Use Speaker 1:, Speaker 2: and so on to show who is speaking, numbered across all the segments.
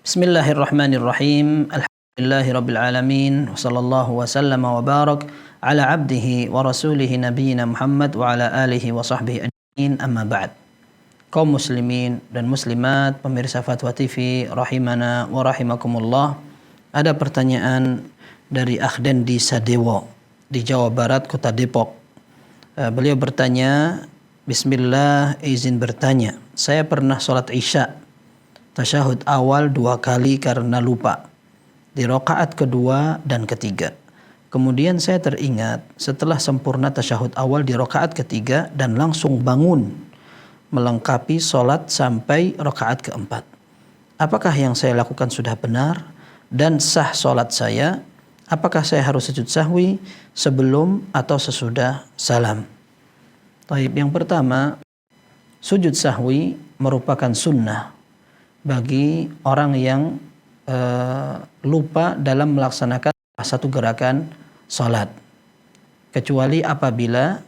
Speaker 1: Bismillahirrahmanirrahim. Alhamdulillahirabbil alamin. Wassallallahu wasallama wa barak ala abdihi wa rasulihi nabiyina Muhammad wa ala alihi wa sahbihi ajma'in. Amma ba'd. Kaum muslimin dan muslimat, pemirsa Fatwa TV rahimana wa rahimakumullah. Ada pertanyaan dari Akhdendi Sadewo di Jawa Barat, Kota Depok. Beliau bertanya, Bismillah, izin bertanya. Saya pernah sholat Isya tasyahud awal 2 kali karena lupa di rakaat kedua dan ketiga. Kemudian saya teringat setelah sempurna tasyahud awal di rakaat ketiga dan langsung bangun melengkapi sholat sampai rakaat keempat. Apakah yang saya lakukan sudah benar dan sah sholat saya? Apakah saya harus sujud sahwi sebelum atau sesudah salam? Taib, yang pertama, sujud sahwi merupakan sunnah bagi orang yang lupa dalam melaksanakan satu gerakan salat, kecuali apabila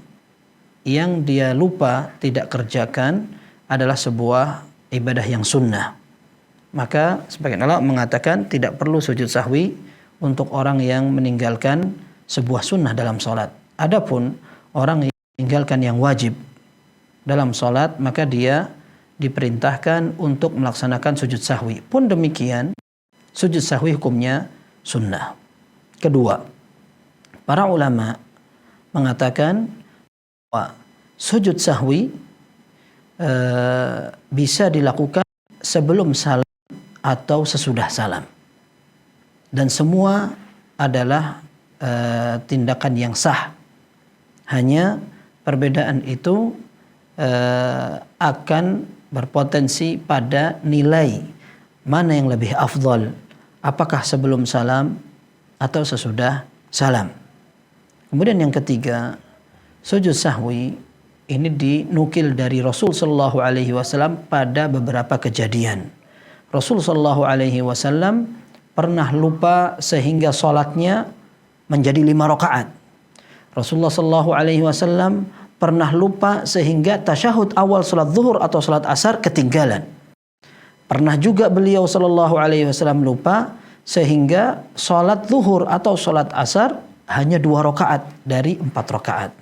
Speaker 1: yang dia lupa tidak kerjakan adalah sebuah ibadah yang sunnah. Maka sebagian ulama mengatakan tidak perlu sujud sahwi untuk orang yang meninggalkan sebuah sunnah dalam salat. Adapun orang yang meninggalkan yang wajib dalam salat, maka dia diperintahkan untuk melaksanakan sujud sahwi. Pun demikian, sujud sahwi hukumnya sunnah. Kedua, para ulama mengatakan bahwa sujud sahwi bisa dilakukan sebelum salam atau sesudah salam. Dan semua adalah tindakan yang sah. Hanya perbedaan itu akan berpotensi pada nilai mana yang lebih afdal, apakah sebelum salam atau sesudah salam. Kemudian yang ketiga, sujud sahwi ini dinukil dari Rasul sallallahu alaihi wasallam pada beberapa kejadian. Rasul sallallahu alaihi wasallam pernah lupa sehingga salatnya menjadi 5 rakaat. Rasulullah sallallahu alaihi wasallam pernah lupa sehingga tasyahud awal salat zuhur atau salat asar ketinggalan. Pernah juga beliau sallallahu alaihi wasallam lupa sehingga salat zuhur atau salat asar hanya 2 rakaat dari 4 rakaat.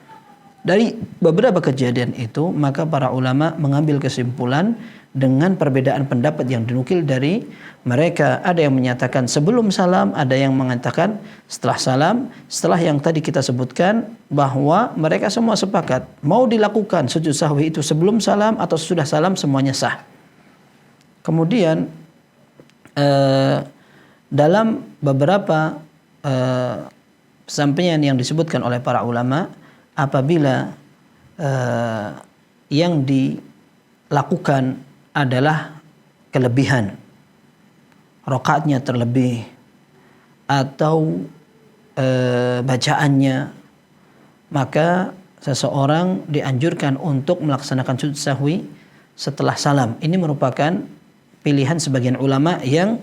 Speaker 1: Dari beberapa kejadian itu, maka para ulama mengambil kesimpulan dengan perbedaan pendapat yang dinukil dari mereka. Ada yang menyatakan sebelum salam, ada yang mengatakan setelah salam. Setelah yang tadi kita sebutkan bahwa mereka semua sepakat mau dilakukan sujud sahwi itu sebelum salam atau sudah salam, semuanya sah. Kemudian dalam beberapa sampaian yang disebutkan oleh para ulama, apabila yang dilakukan adalah kelebihan, rakaatnya terlebih atau bacaannya, maka seseorang dianjurkan untuk melaksanakan sujud sahwi setelah salam. Ini merupakan pilihan sebagian ulama yang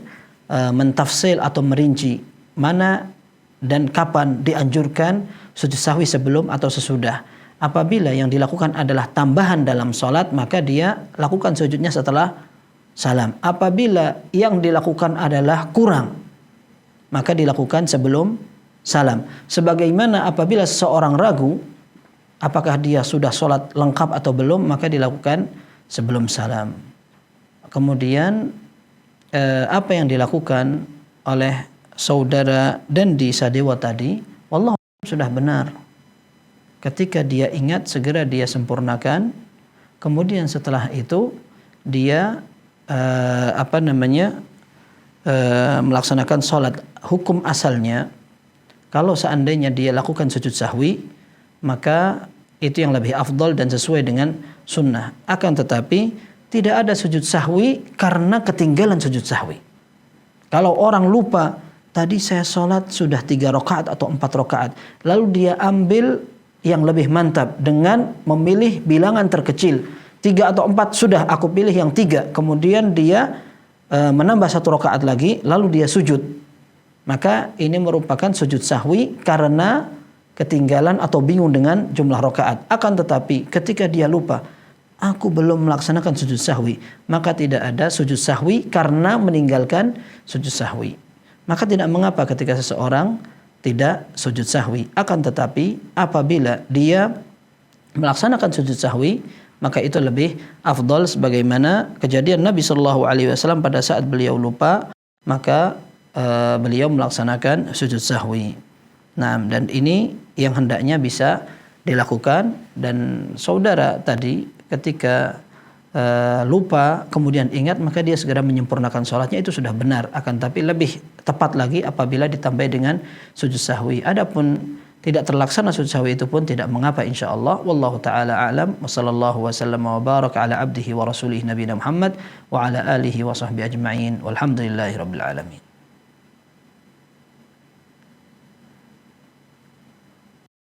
Speaker 1: mentafsil atau merinci mana dan kapan dianjurkan sujud sahwi, sebelum atau sesudah. Apabila yang dilakukan adalah tambahan dalam sholat, maka dia lakukan sujudnya setelah salam. Apabila yang dilakukan adalah kurang, maka dilakukan sebelum salam. Sebagaimana apabila seseorang ragu apakah dia sudah sholat lengkap atau belum, maka dilakukan sebelum salam. Kemudian apa yang dilakukan oleh saudara Dendi Sadewo tadi, wallahu sudah benar. Ketika dia ingat, segera dia sempurnakan. Kemudian setelah itu dia melaksanakan sholat. Hukum asalnya, kalau seandainya dia lakukan sujud sahwi, maka itu yang lebih afdal dan sesuai dengan sunnah. Akan tetapi tidak ada sujud sahwi karena ketinggalan sujud sahwi. Kalau orang lupa, tadi saya sholat sudah 3 rakaat atau 4 rakaat, lalu dia ambil yang lebih mantap dengan memilih bilangan terkecil, 3 atau 4, sudah aku pilih yang 3. Kemudian dia menambah 1 rakaat lagi, lalu dia sujud. Maka ini merupakan sujud sahwi karena ketinggalan atau bingung dengan jumlah rakaat. Akan tetapi ketika dia lupa, aku belum melaksanakan sujud sahwi, maka tidak ada sujud sahwi karena meninggalkan sujud sahwi. Maka tidak mengapa ketika seseorang tidak sujud sahwi. Akan tetapi apabila dia melaksanakan sujud sahwi, maka itu lebih afdal sebagaimana kejadian Nabi Shallallahu Alaihi Wasallam pada saat beliau lupa, maka beliau melaksanakan sujud sahwi. Nah, dan ini yang hendaknya bisa dilakukan, dan saudara tadi ketika lupa kemudian ingat, maka dia segera menyempurnakan sholatnya, itu sudah benar. Akan tapi lebih tepat lagi apabila ditambah dengan sujud sahwi. Adapun tidak terlaksana sujud sahwi itu pun tidak mengapa insyaallah. Wallahu taala a'lam. Wa sallallahu wasallam wa baraka ala abdihi wa rasulih nabiyina Muhammad wa ala alihi wa sahbihi ajma'in. Walhamdulillahirabbil alamin.